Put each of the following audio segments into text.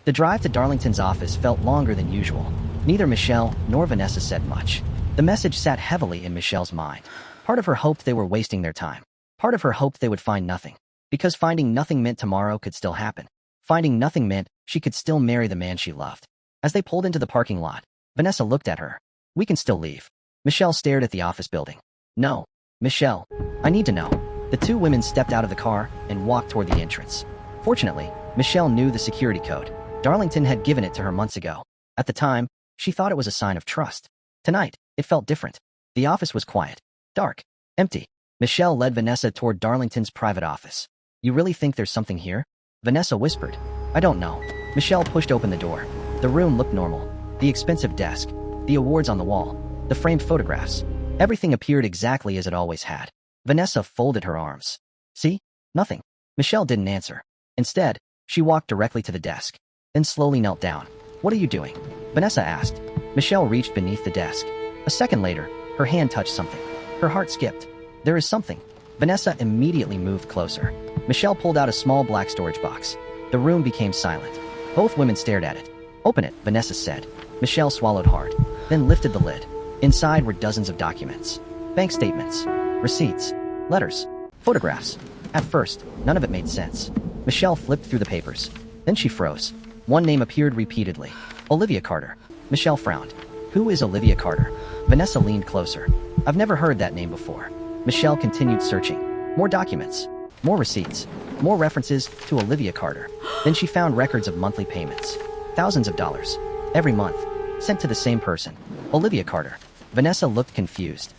The drive to Darlington's office felt longer than usual. Neither Michelle nor Vanessa said much. The message sat heavily in Michelle's mind. Part of her hoped they were wasting their time. Part of her hoped they would find nothing. Because finding nothing meant tomorrow could still happen. Finding nothing meant she could still marry the man she loved. As they pulled into the parking lot, Vanessa looked at her. "We can still leave." Michelle stared at the office building. "No. Michelle, I need to know." The two women stepped out of the car and walked toward the entrance. Fortunately, Michelle knew the security code. Darlington had given it to her months ago. At the time, she thought it was a sign of trust. Tonight, it felt different. The office was quiet, dark, empty. Michelle led Vanessa toward Darlington's private office. "You really think there's something here?" Vanessa whispered. "I don't know." Michelle pushed open the door. The room looked normal. The expensive desk, the awards on the wall, the framed photographs. Everything appeared exactly as it always had. Vanessa folded her arms. "See? Nothing." Michelle didn't answer. Instead, she walked directly to the desk, then slowly knelt down. "What are you doing?" Vanessa asked. Michelle reached beneath the desk. A second later, her hand touched something. Her heart skipped. "There is something." Vanessa immediately moved closer. Michelle pulled out a small black storage box. The room became silent. Both women stared at it. "Open it," Vanessa said. Michelle swallowed hard, then lifted the lid. Inside were dozens of documents. Bank statements, receipts, letters, photographs. At first, none of it made sense. Michelle flipped through the papers. Then she froze. One name appeared repeatedly. Olivia Carter. Michelle frowned. "Who is Olivia Carter?" Vanessa leaned closer. "I've never heard that name before." Michelle continued searching. More documents, more receipts, more references to Olivia Carter. Then she found records of monthly payments. Thousands of dollars. Every month. Sent to the same person. Olivia Carter. Vanessa looked confused.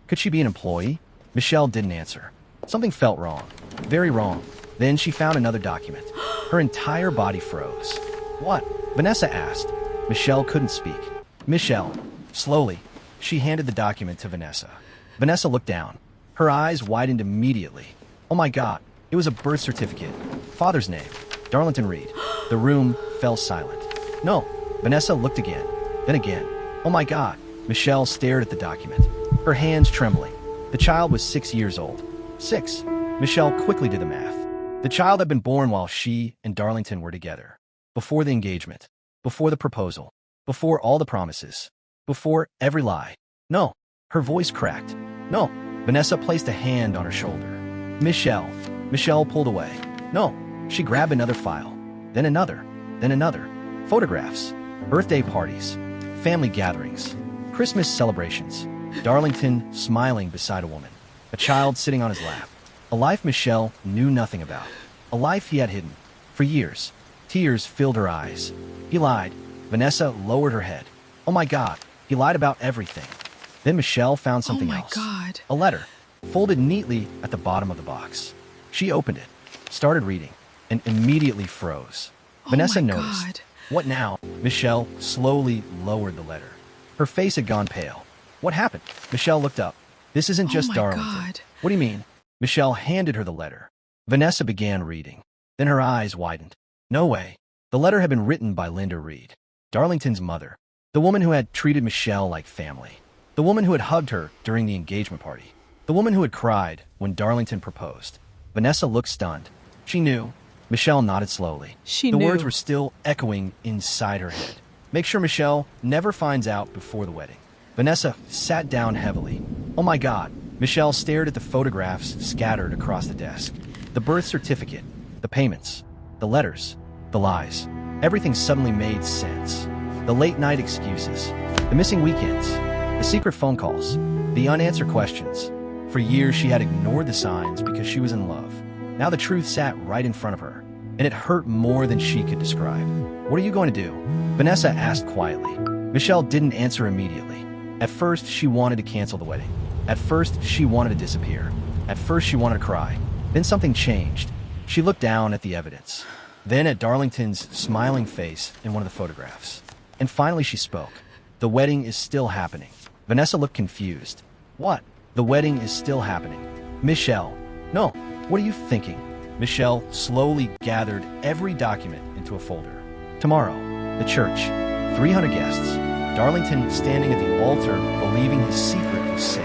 Could she be an employee? Michelle didn't answer. Something felt wrong. Very wrong. Then she found another document. Her entire body froze. "What?" Vanessa asked. Michelle couldn't speak. "Michelle." Slowly, she handed the document to Vanessa. Vanessa looked down. Her eyes widened immediately. "Oh my God, it was a birth certificate. Father's name, Darlington Reed." The room fell silent. "No." Vanessa looked again, then again. "Oh my God." Michelle stared at the document, her hands trembling. The child was 6 years old. 6. Michelle quickly did the math. The child had been born while she and Darlington were together. Before the engagement, before the proposal, before all the promises, before every lie. "No." Her voice cracked. "No." Vanessa placed a hand on her shoulder. "Michelle." Michelle pulled away. "No." She grabbed another file, then another, then another. Photographs, birthday parties, family gatherings, Christmas celebrations. Darlington smiling beside a woman, a child sitting on his lap. A life Michelle knew nothing about. A life he had hidden. For years. Tears filled her eyes. He lied. Vanessa lowered her head. "Oh my God, he lied about everything." Then Michelle found something else. Oh my God. A letter, folded neatly at the bottom of the box. She opened it, started reading, and immediately froze. Vanessa noticed. God. "What now?" Michelle slowly lowered the letter. Her face had gone pale. "What happened?" Michelle looked up. "This isn't just my Darlington." God. "What do you mean?" Michelle handed her the letter. Vanessa began reading. Then her eyes widened. No way. The letter had been written by Linda Reed, Darlington's mother, the woman who had treated Michelle like family, the woman who had hugged her during the engagement party, the woman who had cried when Darlington proposed. Vanessa looked stunned. She knew. Michelle nodded slowly. She The knew. words were still echoing inside her head. "Make sure Michelle never finds out before the wedding." Vanessa sat down heavily. "Oh my God." Michelle stared at the photographs scattered across the desk. The birth certificate, the payments, the letters, the lies. Everything suddenly made sense. The late night excuses, the missing weekends, the secret phone calls, the unanswered questions. For years she had ignored the signs because she was in love. Now the truth sat right in front of her, and it hurt more than she could describe. "What are you going to do?" Vanessa asked quietly. Michelle didn't answer immediately. At first, she wanted to cancel the wedding. At first, she wanted to disappear. At first, she wanted to cry. Then something changed. She looked down at the evidence, then at Darlington's smiling face in one of the photographs. And finally she spoke. "The wedding is still happening." Vanessa looked confused. "What?" "The wedding is still happening." "Michelle." "No, what are you thinking?" Michelle slowly gathered every document into a folder. "Tomorrow, the church, 300 guests, Darlington standing at the altar believing his secret was safe."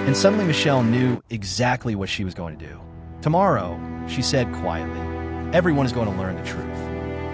And suddenly Michelle knew exactly what she was going to do. "Tomorrow," she said quietly, "everyone is going to learn the truth."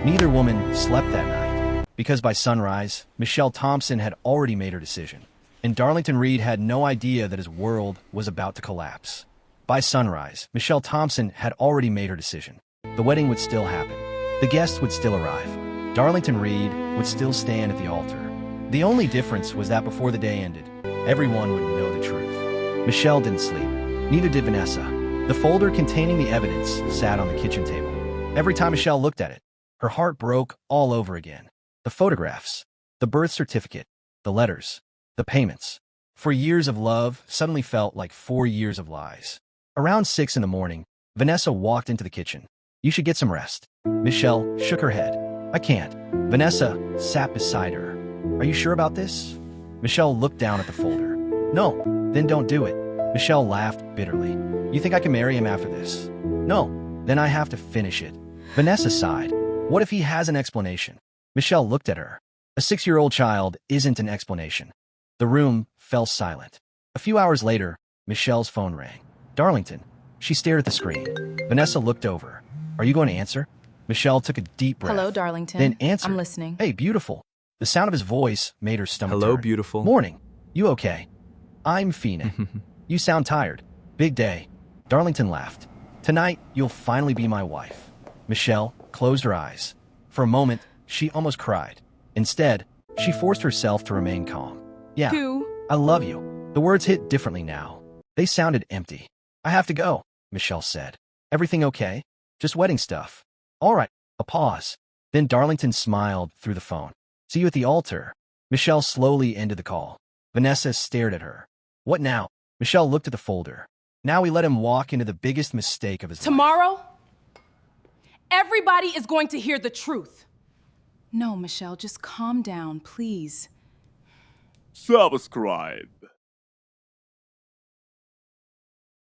Neither woman slept that night, because by sunrise, Michelle Thompson had already made her decision, and Darlington Reed had no idea that his world was about to collapse. By sunrise, Michelle Thompson had already made her decision. The wedding would still happen. The guests would still arrive. Darlington Reed would still stand at the altar. The only difference was that before the day ended, everyone would know the truth. Michelle didn't sleep. Neither did Vanessa. The folder containing the evidence sat on the kitchen table. Every time Michelle looked at it, her heart broke all over again. The photographs, the birth certificate, the letters, the payments. For years of love suddenly felt like 4 years of lies. Around 6 in the morning, Vanessa walked into the kitchen. "You should get some rest." Michelle shook her head. "I can't." Vanessa sat beside her. "Are you sure about this?" Michelle looked down at the folder. "No, then don't do it." Michelle laughed bitterly. "You think I can marry him after this?" "No, then I have to finish it." Vanessa sighed. "What if he has an explanation?" Michelle looked at her. A 6-year-old child isn't an explanation. The room fell silent. A few hours later, Michelle's phone rang. "Darlington." She stared at the screen. Vanessa looked over. "Are you going to answer?" Michelle took a deep breath. Hello, Darlington. Then answered. I'm listening. "Hey, beautiful." The sound of his voice made her stomach Hello, turn. beautiful. "Morning. You okay?" "I'm Fina." "You sound tired." "Big day." Darlington laughed. "Tonight, you'll finally be my wife." Michelle closed her eyes. For a moment, she almost cried. Instead, she forced herself to remain calm. "Yeah, I love you." The words hit differently now. They sounded empty. "I have to go," Michelle said. "Everything okay?" "Just wedding stuff." "All right." A pause. Then Darlington smiled through the phone. "See you at the altar." Michelle slowly ended the call. Vanessa stared at her. "What now?" Michelle looked at the folder. Now we let him walk into the biggest mistake of his life. Tomorrow, everybody is going to hear the truth. No, Michelle, just calm down, please. Subscribe.